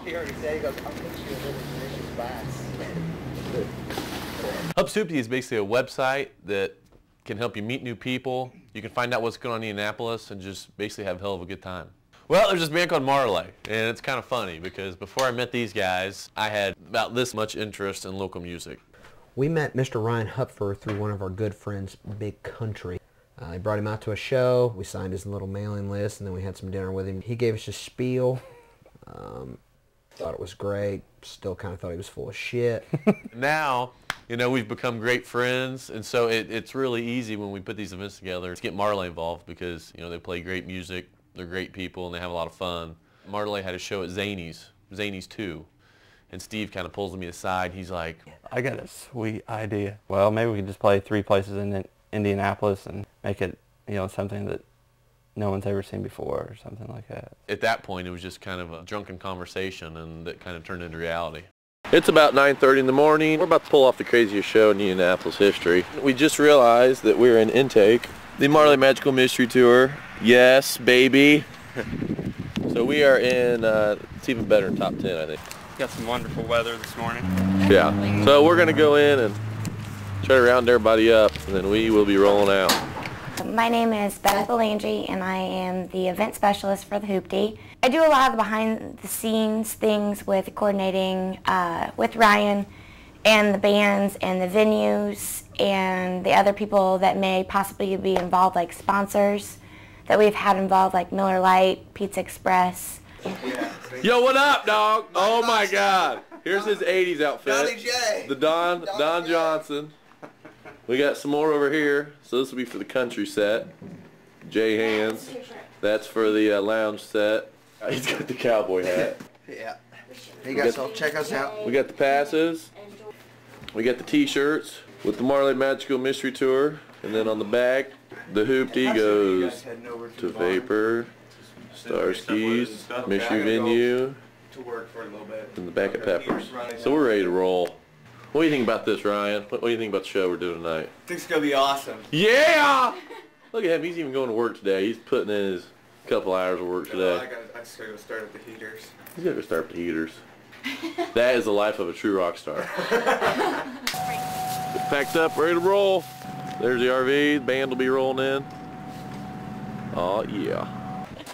He already said, he goes, I'll put you in little delicious bites. Hups Hoopty is basically a website that can help you meet new people. You can find out what's going on in Indianapolis and just basically have a hell of a good time. Well, there's this band called Mardelay, and it's kind of funny because before I met these guys, I had about this much interest in local music. We met Mr. Ryan Hupfer through one of our good friends, Big Country. He brought him out to a show, we signed his little mailing list, and then we had some dinner with him. He gave us a spiel, thought it was great, still kind of thought he was full of shit. Now, you know, we've become great friends, and so it's really easy when we put these events together to get Mardelay involved because, you know, they play great music, they're great people, and they have a lot of fun. Mardelay had a show at Zany's 2, and Steve kind of pulls me aside. He's like, I got a sweet idea. Well, maybe we could just play 3 places in Indianapolis and make it, you know, something that no one's ever seen before or something like that. At that point, it was just kind of a drunken conversation, and that kind of turned into reality. It's about 9:30 in the morning. We're about to pull off the craziest show in Indianapolis history. We just realized that we're in intake. The Mardelay Magical Mystery Tour. Yes, baby. So we are in, it's even better in top 10, I think. Got some wonderful weather this morning. Yeah. So we're going to go in and try to round everybody up, and then we will be rolling out. My name is Beth Belandry, and I am the event specialist for the Hoopty. I do a lot of the behind-the-scenes things with coordinating with Ryan and the bands and the venues and the other people that may possibly be involved, like sponsors that we've had involved, like Miller Lite, Pizza Express. Yo, what up, dog? Oh my God. Here's his 80s outfit. Donnie J. The Don Johnson. We got some more over here. So this will be for the country set. J hands. That's for the lounge set. He's got the cowboy hat. Yeah. Hey guys, so check us out. We got the passes. We got the t-shirts with the Mardelay Magical Mystery Tour. And then on the back, the Hoopty goes to Vapor, Starskis, Mystery Venue, and the back of Peppers. So we're ready to roll. What do you think about this, Ryan? What do you think about the show we're doing tonight? I think it's going to be awesome. Yeah! Look at him. He's even going to work today. He's putting in his couple hours of work today. I just got to go start up the heaters. He's got to go start up the heaters. That is the life of a true rock star. Packed up, ready to roll. There's the RV. The band will be rolling in. Oh, yeah.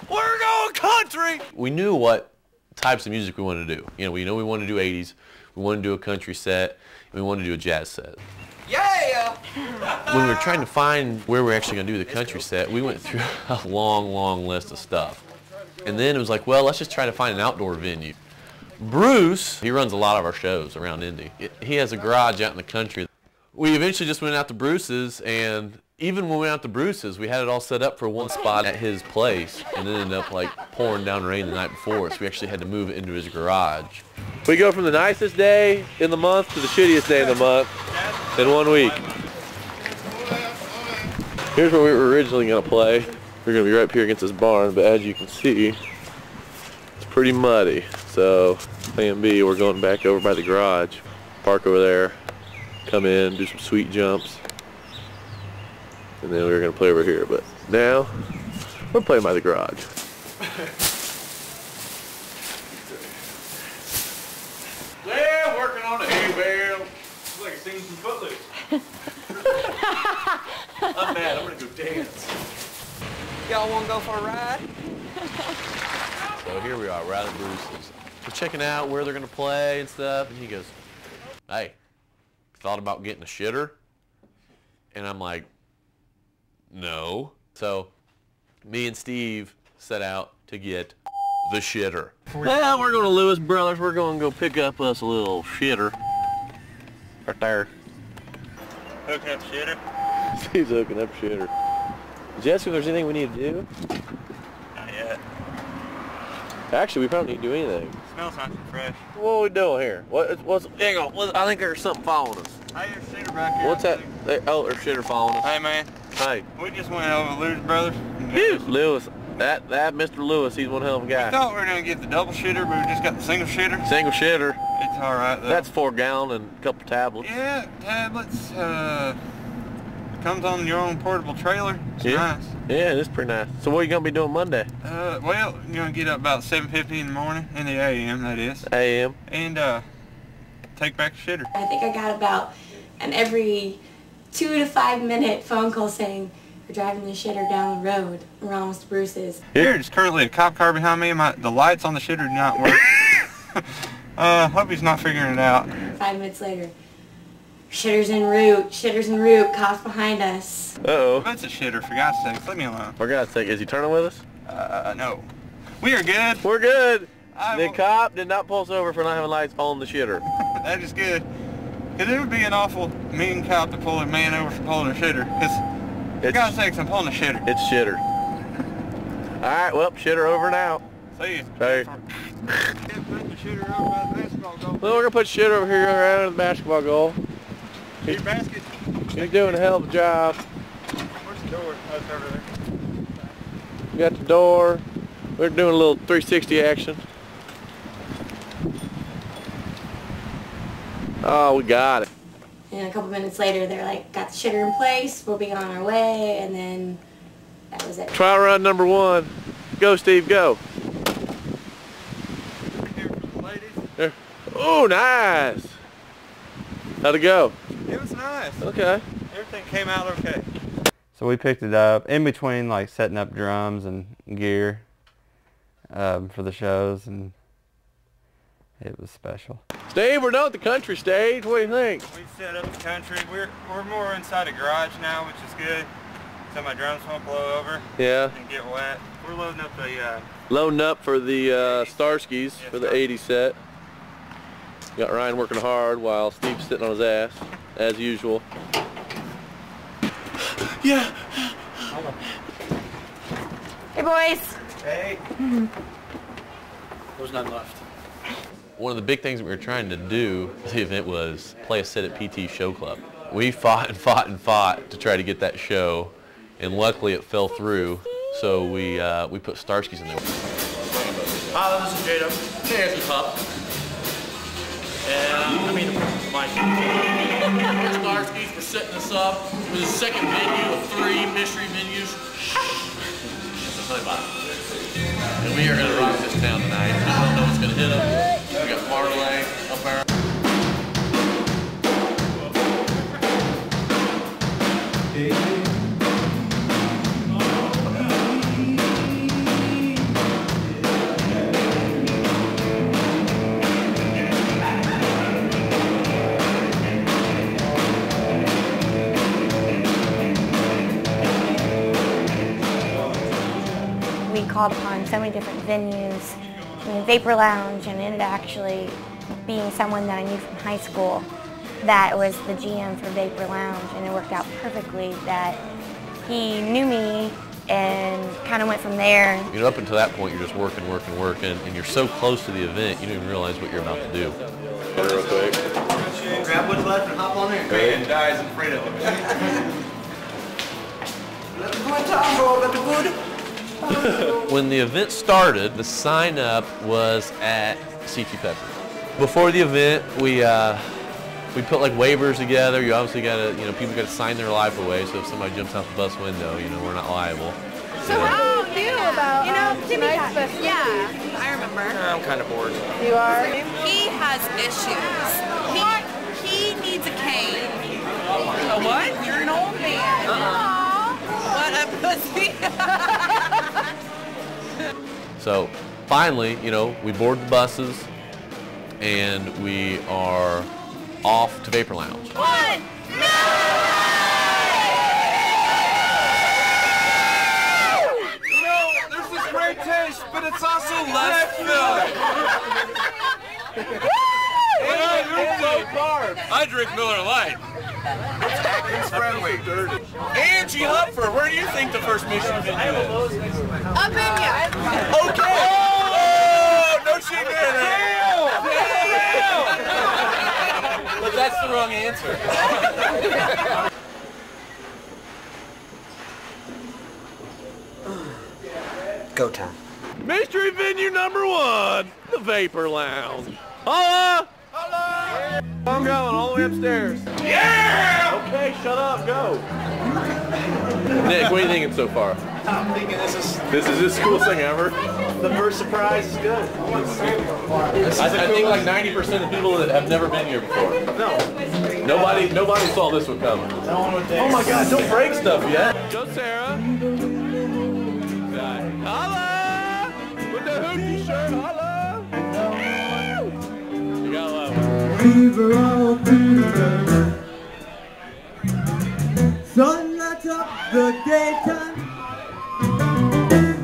We're going country! We knew what types of music we wanted to do. You know, we wanted to do 80s. We wanted to do a country set, and we wanted to do a jazz set. Yeah! When we were trying to find where we were actually going to do the country set, we went through a long, long list of stuff. And then it was like, well, let's just try to find an outdoor venue. Bruce, he runs a lot of our shows around Indy. He has a garage out in the country. We eventually just went out to Bruce's, and even when we went out to Bruce's, we had it all set up for one spot at his place, and it ended up like pouring down rain the night before, so we actually had to move it into his garage. We go from the nicest day in the month to the shittiest day in the month in 1 week. Here's where we were originally going to play. We're going to be right up here against this barn, but as you can see, it's pretty muddy. So plan B, we're going back over by the garage, park over there, come in, do some sweet jumps, and then we were going to play over here. But now, we're playing by the garage. Well, working on a hay bale. It's like a scene from Footloose. I'm mad, I'm going to go dance. Y'all want to go for a ride? So here we are, we're out at Bruce's. We're checking out where they're going to play and stuff, and he goes, hey, thought about getting a shitter? And I'm like, no. So me and Steve set out to get the shitter. Well, we're going to Lewis Brothers. We're going to go pick up us a little shitter. Right there. Hooking up shitter? Steve's hooking up shitter. Did you ask if there's anything we need to do? Not yet. Actually, we probably need to do anything. Smells nice and fresh. What are we doing here? Hang on, I think there's something following us. Hey, there's shitter back here. What's that? Oh, there's shitter following us. Hey, man. Hey. We just went over to Lewis Brothers. Lewis. That Mr. Lewis, he's one hell of a guy. We thought we were going to get the double shitter, but we just got the single shitter. Single shitter. It's all right, though. That's 4 gallon and a couple tablets. Yeah, tablets, comes on your own portable trailer. It's nice. Yeah, it is pretty nice. So what are you going to be doing Monday? Well, you're going to get up about 7:50 in the morning, in the AM, that is. AM. And take back the shitter. I think I got about an every 2 to 5 minute phone call saying, we're driving the shitter down the road. We're almost to Bruce's. There's currently a cop car behind me, and the lights on the shitter do not work. Hope he's not figuring it out. 5 minutes later, shitter's en route, cops behind us. Uh-oh. That's a shitter, for God's sake. Leave me alone. For God's sake, is he turning with us? No. We are good. We're good. The won't- cop did not pull us over for not having lights on the shitter. That is good. Because it would be an awful mean cop to pull a man over for pulling a shitter. Because, for God's sakes, I'm pulling a shitter. It's shitter. Alright, well, shitter over and out. See you. Hey. Put the shitter over by the basketball goal. Well, we're going to put shitter over here around the basketball goal. Your basket. He's doing a hell of a job. Where's the door? Oh, it's over there. We got the door. We're doing a little 360 action. Oh, we got it. And a couple minutes later, they're like, got the shitter in place, we'll be on our way, and then that was it. Trial run number 1. Go, Steve, go. Here for the ladies. There. Oh, nice. How'd it go? It was nice. Okay. Everything came out okay. So we picked it up in between like setting up drums and gear for the shows, and it was special. Steve, we're done with the country stage. What do you think? We set up the country. We're more inside a garage now, which is good. So my drums won't blow over Yeah. and get wet. We're loading up the Loading up for the Starskis for the 80 set. Got Ryan working hard while Steve's sitting on his ass, as usual. Yeah. Hey boys! Hey. There's none left. One of the big things that we were trying to do at the event was play a set at PT Show Club. We fought and fought and fought to try to get that show, and luckily it fell through. So we put Starskis in there. Hi, this is Jada. Hey, this is Hups. And my Starskis for setting us up with the second menu of 3 mystery menus. And we are going to rock this town tonight. I don't know what's going to hit them. We got Mardelay up there. We called upon so many different venues, Vapor Lounge, and ended up actually being someone that I knew from high school that was the GM for Vapor Lounge, and it worked out perfectly that he knew me and kind of went from there. You know, up until that point, you're just working, and you're so close to the event, you don't even realize what you're about to do. Real quick. Grab what's left and hop on there. Man dies in freedom. Let the good time roll, let the good. When the event started, the sign up was at CT Pepper. Before the event, we put like waivers together. You obviously gotta, people gotta sign their life away. So if somebody jumps out the bus window, we're not liable. So how do you feel about tonight's festival? Yeah, I remember. I'm kind of bored. You are? He has issues. He needs a cane. A what? You're an old man. What a pussy. So finally, we board the buses and we are off to Vapor Lounge. One. This is great taste, but it's also less filling. I drink Miller Lite. It's friendly. Angie Hupfer, where do you think the first mission venue is? Up in ya. Okay. Oh, no she didn't. But that's the wrong answer. Go time. Mystery venue number 1, the Vapor Lounge. Holla! Hello. I'm going all the way upstairs. Yeah! Okay, shut up, go. Nick, what are you thinking so far? I'm thinking this is the coolest thing ever. the first surprise is good. I think like 90% of people that have never been here before. No. Nobody saw this one coming. No one would think. Oh my God, don't break stuff yet. Go Sarah. Holla! With the Hoopty shirt, holla! You gotta love it. Fever all through the night. Sun lights up the daytime,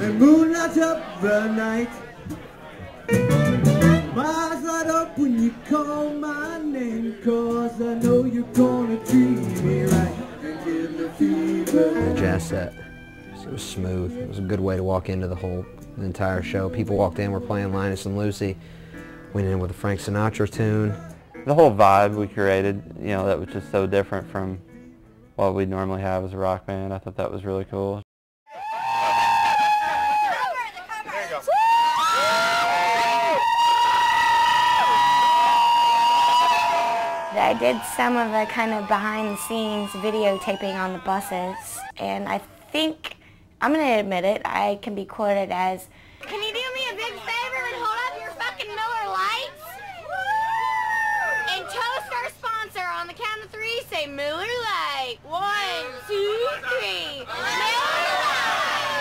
and moon lights up the night. My eyes light up when you call my name, 'cause I know you're gonna treat me right and give me fever. The jazz set. So it was smooth. It was a good way to walk into the entire show. People walked in, were playing Linus and Lucy. Went in with a Frank Sinatra tune. The whole vibe we created, you know, that was just so different from what we normally have as a rock band. I thought that was really cool. I did some of the kind of behind the scenes videotaping on the buses, and I think, I'm going to admit it, I can be quoted as, "Can you do me a big favor and hold up your fucking Miller Lights? And toast our sponsor on the count of 3, say Miller Lite. 1, 2, 3. Miller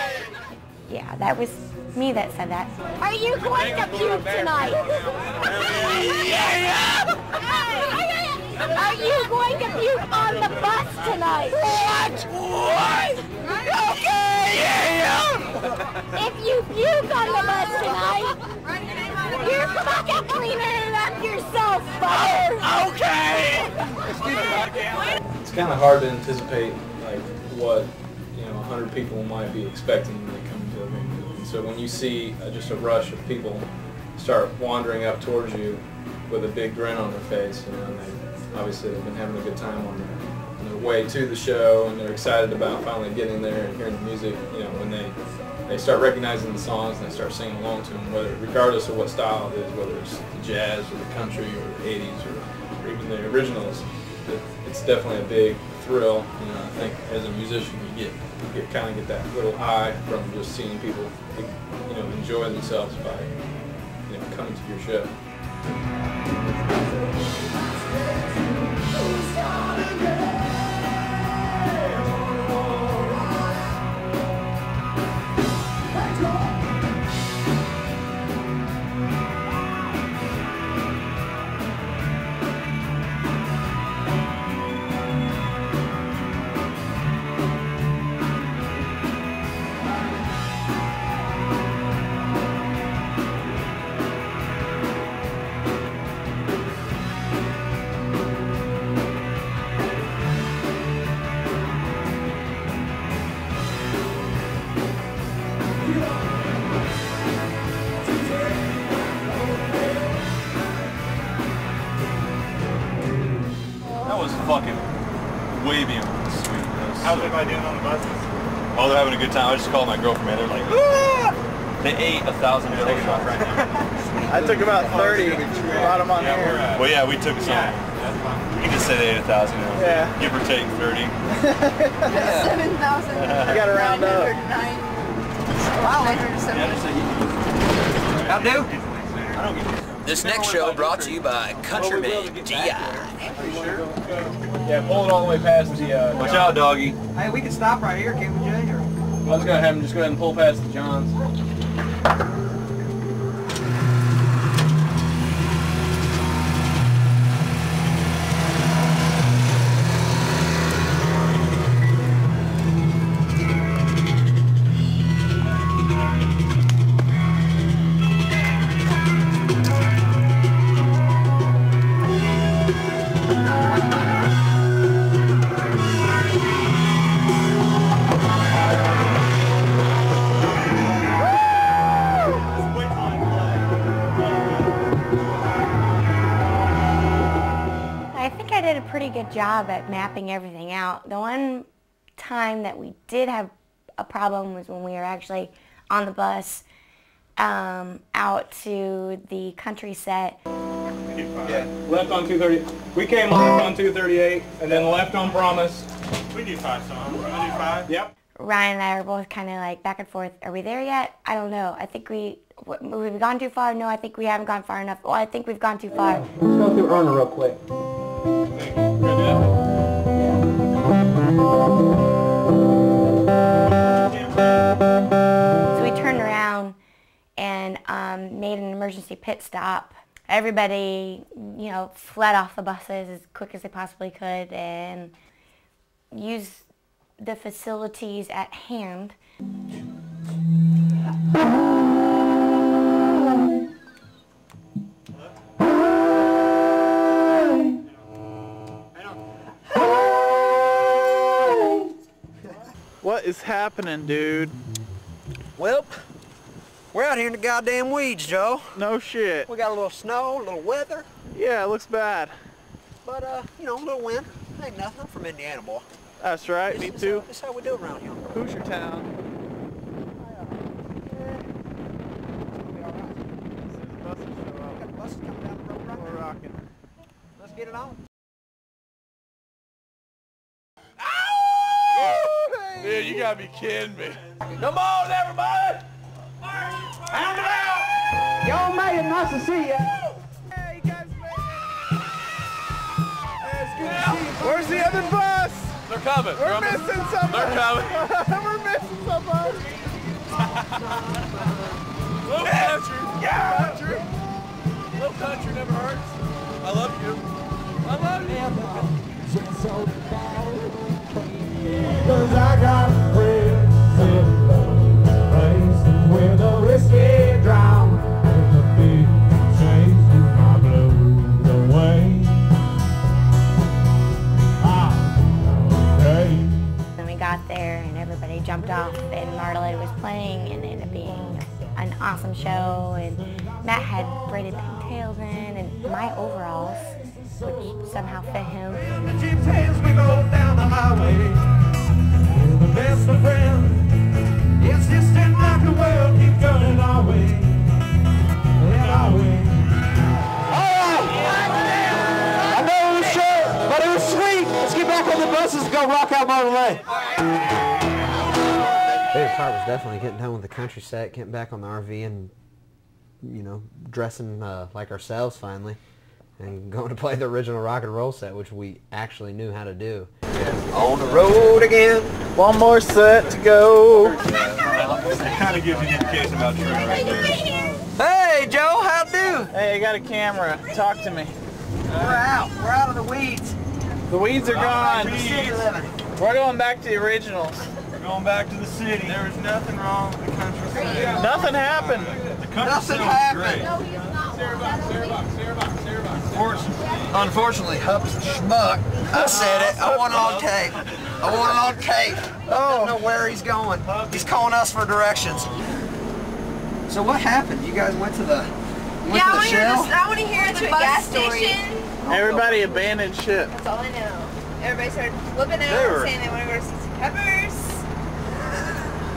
Lite!" Yeah, that was me that said that. Are you going to puke tonight? Are you going to puke on the bus tonight? What? Okay! Yeah! If you puke on the bus tonight, you're fucking cleaning it up yourself, fucker! Okay! It's kind of hard to anticipate like what 100 people might be expecting when they come to a venue. And so when you see just a rush of people start wandering up towards you with a big grin on their face, and obviously they've been having a good time on their way to the show, and they're excited about finally getting there and hearing the music. When they start recognizing the songs and they start singing along to them, regardless of what style it is, whether it's the jazz or the country or the 80s or even the originals, it's definitely a big thrill. I think as a musician you kind of get that little high from just seeing people enjoy themselves by coming to your show. Fucking way beyond sweet. How's everybody doing on the buses? Oh, they're having a good time. I just called my girlfriend, man. They're like, ah! They ate 1,000 jelly shots right now. I took about 30, brought them on here. Well, yeah, we took some. You can just say they ate 1,000. Yeah. Give or take 30. 7,000. I got to round up. Wow. How do? This next show brought to you by Countryman DI. Yeah, pull it all the way past the... Watch out, doggy. Hey, we can stop right here, can't we, Jay? Or? I was going to have him just go ahead and pull past the Johns. Pretty good job at mapping everything out. The one time that we did have a problem was when we were actually on the bus out to the country set. 235. Yeah. Left on 230. We came left on 238 and then left on Promise. We do 5 songs. We do 5? Yep. Ryan and I are both kind of like back and forth. Are we there yet? I don't know. I think we've gone too far. No, I think we haven't gone far enough. Well, I think we've gone too far. Let's go through Erna real quick. So we turned around and made an emergency pit stop. Everybody, you know, fled off the buses as quick as they possibly could and used the facilities at hand. What is happening, dude? Well, we're out here in the goddamn weeds, Joe. No shit. We got a little snow, a little weather. Yeah, it looks bad. But, you know, a little wind. Ain't nothing. I'm from Indiana, boy. That's right, me too. That's how we do it around here. Hoosier Town. Buses coming down the road right now. We're rocking. Let's get it on. Dude, you gotta be kidding me. Come on, everybody! Pound it out! Y'all made it. Nice to see you. Hey, you guys made it. It's good to see you. Where's the other bus? They're coming. We're missing somebody. They're coming. We're missing somebody. Little country. Yeah. Country. Little country never hurts. I love you. I love you. Cause I got friends in the place where the whiskey drown and the big change in my blues away. Okay. When we got there and everybody jumped off and Mardelay was playing and it ended up being an awesome show, and Matt had braided pigtails in and my overalls, which somehow fit him. In the Jeep tails we go down the highway. We're the best of friends. It's distant like the world keeps turning our way. And our way. I know it was short, but it was sweet. Let's get back on the buses and go rock out Mardelay. Favorite part was definitely getting done with the country set, getting back on the RV and, you know, dressing like ourselves finally, and going to play the original rock and roll set, which we actually knew how to do. On the road again. One more set to go. It kind of gives you an indication about true right there. Hey, Joe, how do? Hey, I got a camera. Talk to me. We're out. We're out of the weeds. The weeds are gone. City living. We're going back to the originals. We're going back to the city. There was nothing wrong with the country set. Nothing happened. The country Nothing set was happened. great. Unfortunately, Hups the schmuck. I said it. I want it on tape. I want it on tape. I don't know where he's going. He's calling us for directions. So what happened? You guys went to the Shell? I want to hear the gas station. Everybody abandoned ship. That's all I know. Everybody started flipping out, saying they want to go to see some peppers.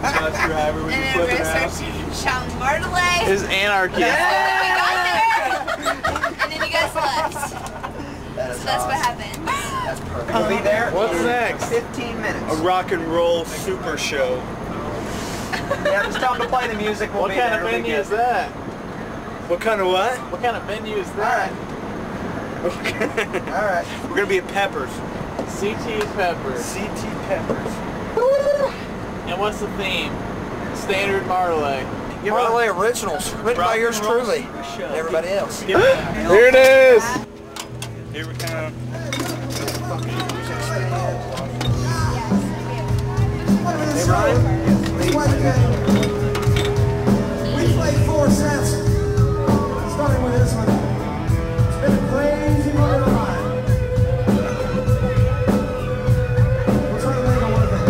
Bus driver, we And were everybody flipping started out. shouting Mardelay. It was anarchy. And we got there, and then you guys left. So that's what happened. That's perfect. We'll be there. What's in next? 15 minutes. A rock and roll super show. Yeah, just tell them to play the music. We'll What be kind there. of venue is that? What kind of what? What kind of venue is that? All right. We're going to be at Peppers. CT Peppers. CT Peppers. And what's the theme? Standard Mardelay. Mardelay Originals, written by yours truly and everybody else. Here it is. Here we come. Hey, Ryan. We played 4 sets, starting with this one. It's been a crazy moment of mine. We'll try to make it one thing.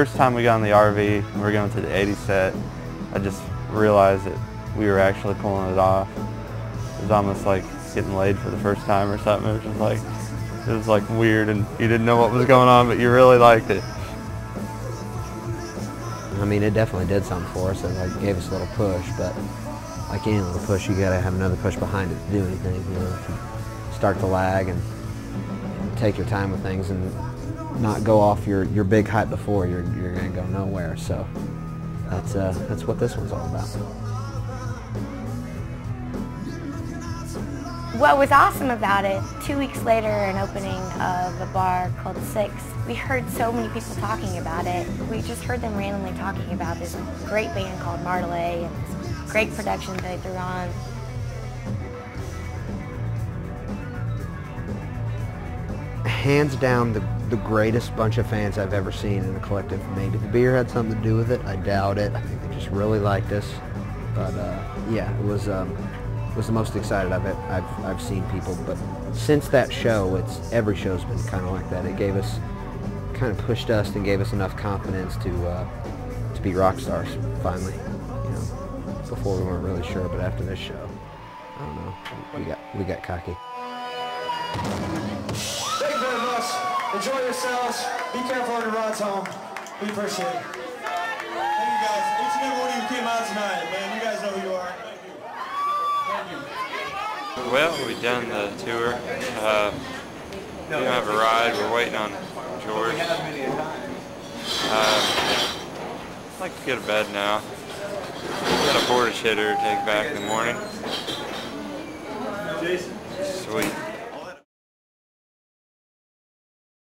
first time we got in the RV and we're going to the 80 set, I just realized that we were actually pulling it off. It was almost like getting laid for the first time or something. It was like weird, and you didn't know what was going on, but you really liked it. I mean, it definitely did something for us. It like gave us a little push, but like any little push, you gotta have another push behind it to do anything. You know, to start to lag and take your time with things and not go off your big hype before you're gonna go nowhere. So that's what this one's all about. What was awesome about it, 2 weeks later, an opening of a bar called Six, we heard so many people talking about it. We just heard them randomly talking about this great band called Mardelay and this great production they threw on. Hands down, the greatest bunch of fans I've ever seen in a collective. Maybe the beer had something to do with it. I doubt it. I think they just really liked us. But yeah, it was the most excited I've seen people. But since that show, every show's been kind of like that. It gave us, kind of pushed us and gave us enough confidence to be rock stars finally. You know, before we weren't really sure, but after this show, I don't know, we got cocky. Thank you very much. Enjoy yourselves. Be careful on your rides home. We appreciate it. Thank you guys. Each and every one of you came out tonight, man. You guys know who you are. Thank you. Thank you. Well, we've done the tour. We don't have a ride. We're waiting on George. I'd like to go to bed now. Got a border shitter to take back in the morning. Sweet.